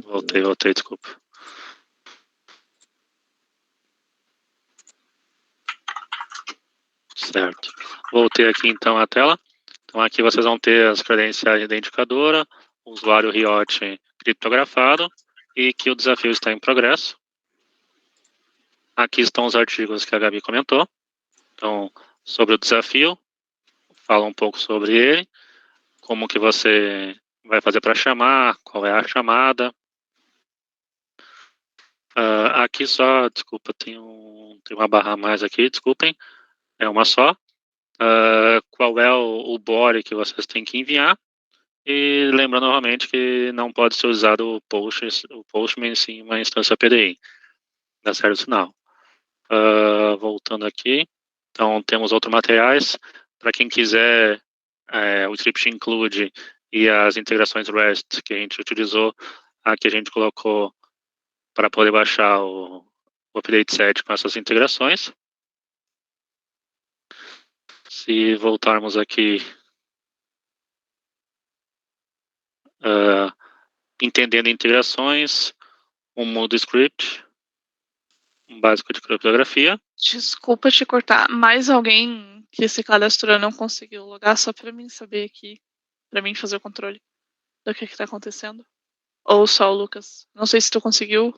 Speaker 4: Voltei, desculpa. Certo. Voltei aqui então a tela. Então aqui vocês vão ter as credenciais de identificadora, o usuário Riot criptografado e que o desafio está em progresso. Aqui estão os artigos que a Gabi comentou. Então, sobre o desafio, fala um pouco sobre ele, como que você vai fazer para chamar, qual é a chamada. Aqui só, desculpa, tem uma barra a mais aqui, desculpem, é uma só. Qual é o body que vocês têm que enviar. E lembrando novamente que não pode ser usado o Postman, sim, uma instância PDI da série final. Voltando aqui, então temos outros materiais. Para quem quiser, o script include e as integrações REST que a gente utilizou, aqui a gente colocou para poder baixar o update set com essas integrações. Se voltarmos aqui, entendendo integrações, um modo script, um básico de criptografia.
Speaker 3: Desculpa te cortar, mais alguém que se cadastrou não conseguiu logar, só para mim saber aqui, para mim fazer o controle do que está acontecendo? Ou só o Lucas? Não sei se tu conseguiu.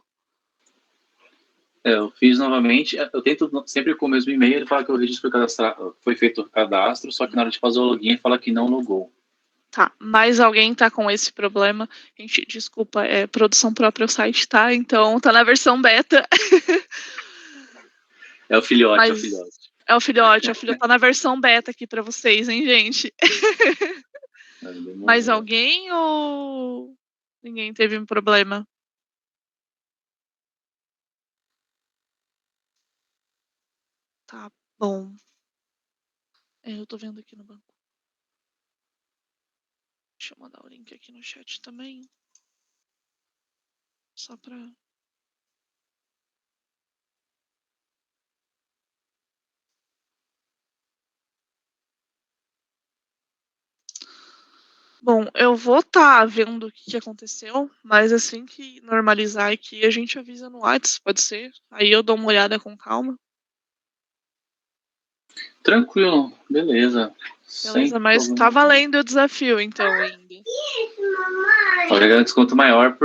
Speaker 2: Eu fiz novamente, eu tento sempre com o mesmo e-mail, ele fala que o registro foi feito o cadastro, só que na hora de fazer o login ele fala que não logou.
Speaker 3: Tá, mais alguém tá com esse problema? Gente, desculpa, é produção própria o site, tá? Então tá na versão beta.
Speaker 2: É o filhote,
Speaker 3: É o filhote tá na versão beta aqui pra vocês, hein, gente? Mais alguém ou ninguém teve um problema? Tá bom. Eu tô vendo aqui no banco. Deixa eu mandar o link aqui no chat também. Só pra... Bom, eu vou estar vendo o que aconteceu, mas assim que normalizar aqui, a gente avisa no WhatsApp, pode ser? Aí eu dou uma olhada com calma.
Speaker 2: Tranquilo, beleza.
Speaker 3: Beleza, mas tá valendo o desafio, então, ainda.
Speaker 2: Pode ganhar um desconto maior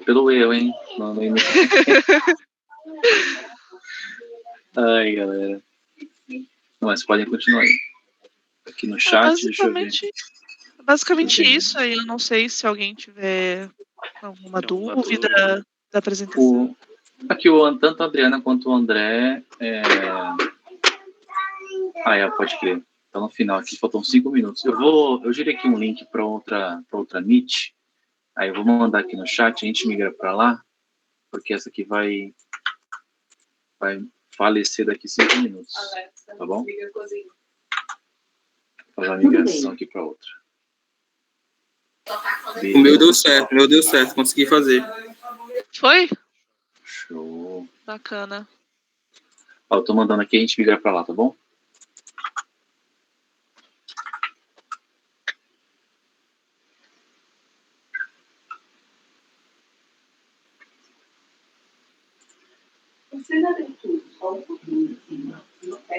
Speaker 2: pelo erro, hein? Ai, galera. Não, mas podem continuar aí. Aqui no chat, deixa eu ver.
Speaker 3: Basicamente isso aí. Eu não sei se alguém tiver alguma dúvida da apresentação.
Speaker 2: Aqui, tanto a Adriana quanto o André. Pode crer. Tá no final aqui, faltam 5 minutos. Eu girei aqui um link para outra Meet. Aí eu vou mandar aqui no chat, a gente migra para lá, porque essa aqui vai falecer daqui 5 minutos. Tá bom? Vou fazer a migração aqui para outra.
Speaker 5: O meu deu certo, consegui fazer.
Speaker 3: Foi?
Speaker 2: Show.
Speaker 3: Bacana.
Speaker 2: Ó, eu tô mandando aqui, a gente migra para lá, tá bom?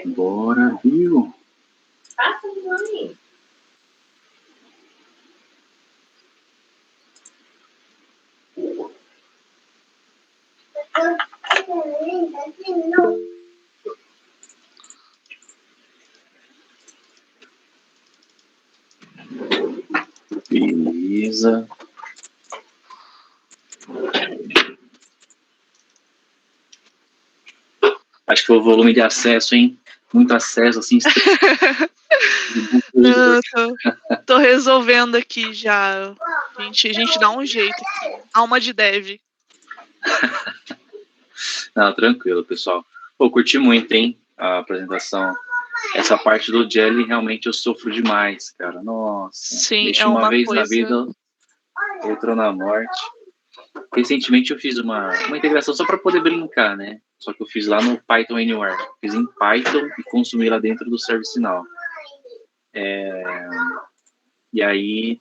Speaker 2: Bora, viu?
Speaker 6: Passa o nome.
Speaker 2: Beleza. Acho que foi o volume de acesso, hein? Muito acesso, assim.
Speaker 3: Tô resolvendo aqui já. A gente dá um jeito aqui. Alma de dev.
Speaker 2: Não, tranquilo, pessoal. Pô, curti muito, hein? A apresentação. Essa parte do Jelly, realmente eu sofro demais, cara. Nossa.
Speaker 3: Sim,
Speaker 2: mexi
Speaker 3: é
Speaker 2: uma vez
Speaker 3: coisa...
Speaker 2: na vida, outra na morte. Recentemente eu fiz uma integração só para poder brincar, né? Só que eu fiz lá no Python Anywhere. Fiz em Python e consumi lá dentro do ServiceNow. E aí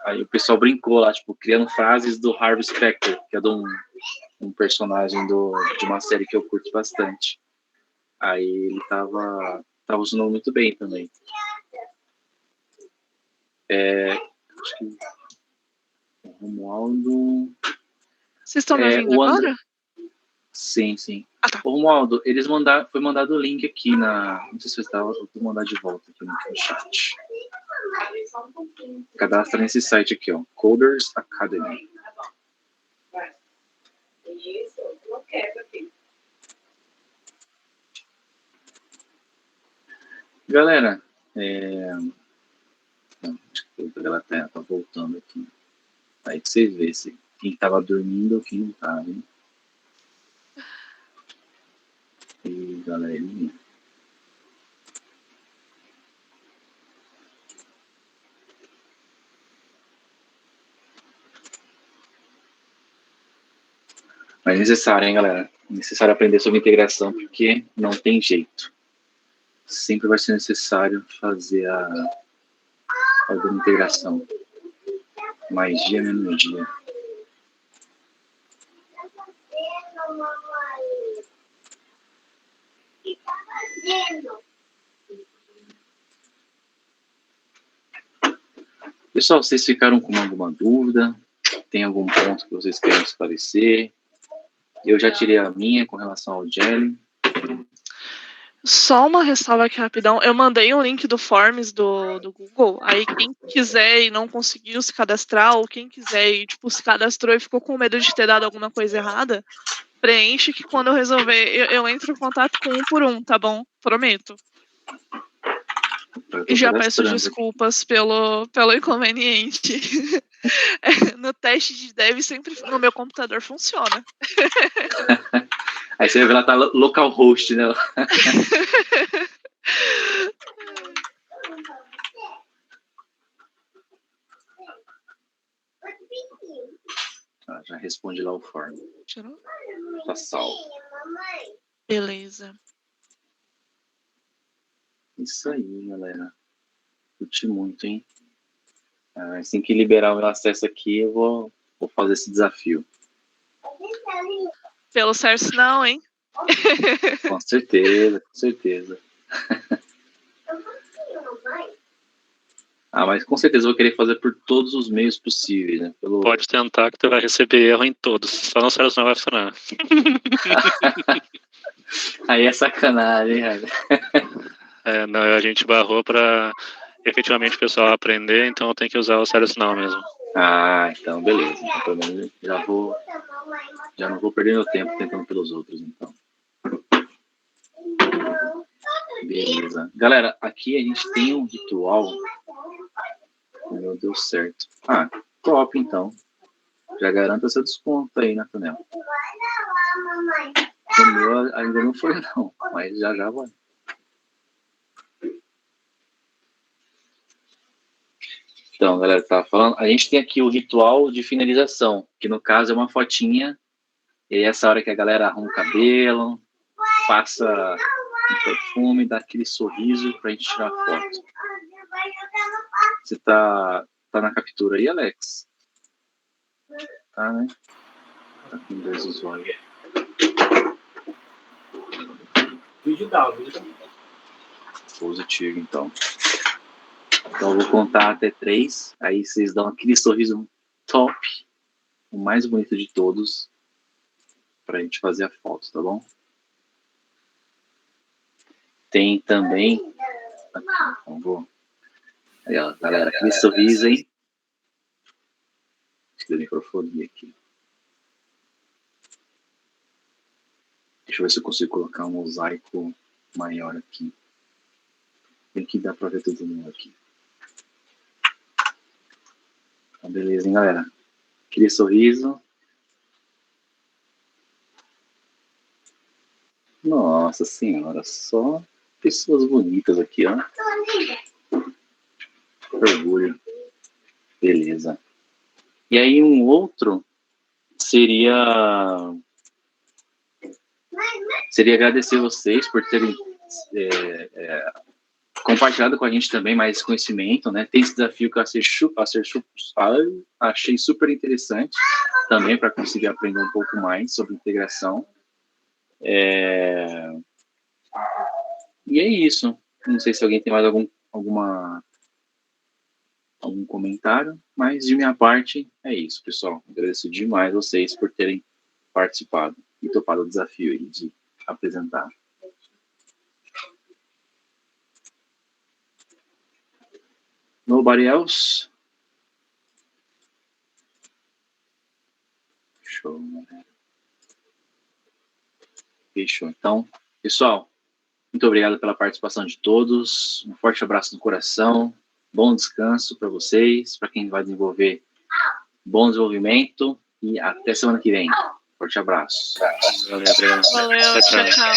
Speaker 2: aí o pessoal brincou lá, tipo, criando frases do Harvey Specter, que é de um personagem de uma série que eu curto bastante. Aí ele tava usando muito bem também. Acho que o Romualdo...
Speaker 3: Vocês estão me ouvindo agora?
Speaker 2: Sim, sim.
Speaker 3: Ah, tá.
Speaker 2: Ô, Romualdo, foi mandado o link aqui não sei se você estava, eu vou mandar de volta aqui no chat. Cadastra nesse site aqui, ó, Coders Academy.
Speaker 6: Isso, não quero aqui.
Speaker 2: Galera, ela tá voltando aqui. Aí que vocês vê se quem tava dormindo ou quem não tava, hein? E galerinha. Mas é necessário, hein, galera? É necessário aprender sobre integração, porque não tem jeito. Sempre vai ser necessário fazer alguma integração. Mais dia, menos dia. Pessoal, vocês ficaram com alguma dúvida? Tem algum ponto que vocês querem esclarecer? Eu já tirei a minha com relação ao Jelly.
Speaker 3: Só uma ressalva aqui rapidão. Eu mandei um link do Forms do Google. Aí quem quiser e não conseguiu se cadastrar, ou quem quiser e tipo, se cadastrou e ficou com medo de ter dado alguma coisa errada, preenche que quando eu resolver, eu entro em contato com um por um, tá bom? Prometo. E já peço desculpas pelo inconveniente. No teste de dev, sempre no meu computador funciona.
Speaker 2: Aí você vai ver lá, tá localhost, né? Já responde lá o form.
Speaker 3: Tirou?
Speaker 2: Tá salvo.
Speaker 3: Beleza.
Speaker 2: Isso aí, galera. Curti muito, hein? Assim que liberar o meu acesso aqui, eu vou fazer esse desafio.
Speaker 3: Pelo certo não, hein?
Speaker 2: Com certeza, com certeza. Ah, mas com certeza eu vou querer fazer por todos os meios possíveis, né?
Speaker 4: Pode tentar que tu vai receber erro em todos. Só no Ceros não vai funcionar.
Speaker 2: Aí é sacanagem, hein, cara?
Speaker 4: Não, a gente barrou pra efetivamente o pessoal aprender, então eu tenho que usar o Ceros não mesmo.
Speaker 2: Ah, então beleza. Então, pelo menos já não vou perder meu tempo tentando pelos outros, então. Beleza. Galera, aqui a gente tem um ritual. Meu Deus, certo. Ah, top, então. Já garanta seu desconto aí, Nathaniel. O meu ainda não foi, não. Mas já vai. Então, galera, tava falando. A gente tem aqui o ritual de finalização, que no caso é uma fotinha. E é essa hora que a galera arruma o cabelo, passa um perfume, dá aquele sorriso pra gente tirar a foto. Você tá na captura aí, Alex? Tá, né? Tá com 2 usuários.
Speaker 5: Vídeo dá, vídeo.
Speaker 2: Positivo, então. Então eu vou contar até 3. Aí vocês dão aquele sorriso top, o mais bonito de todos, pra gente fazer a foto, tá bom? Tem também. Então vou. Aí, ó, galera, aquele sorriso, hein? Deixa eu microfone aqui. Deixa eu ver se eu consigo colocar um mosaico maior aqui. Tem que dar pra ver todo mundo aqui. Então, beleza, hein, galera? Aquele sorriso. Nossa senhora, só pessoas bonitas aqui, ó. Orgulho. Beleza. E aí um outro seria agradecer vocês por terem compartilhado com a gente também mais conhecimento, né? Tem esse desafio que eu achei super interessante também para conseguir aprender um pouco mais sobre integração. E é isso. Não sei se alguém tem mais algum comentário, mas de minha parte é isso, pessoal. Agradeço demais vocês por terem participado e topado o desafio aí de apresentar. Nobody else? Show. Fechou. Então, pessoal, muito obrigado pela participação de todos. Um forte abraço no coração. Bom descanso para vocês, para quem vai desenvolver. Bom desenvolvimento e até semana que vem. Forte abraço.
Speaker 4: Valeu, obrigado.
Speaker 3: Valeu, tchau, tchau.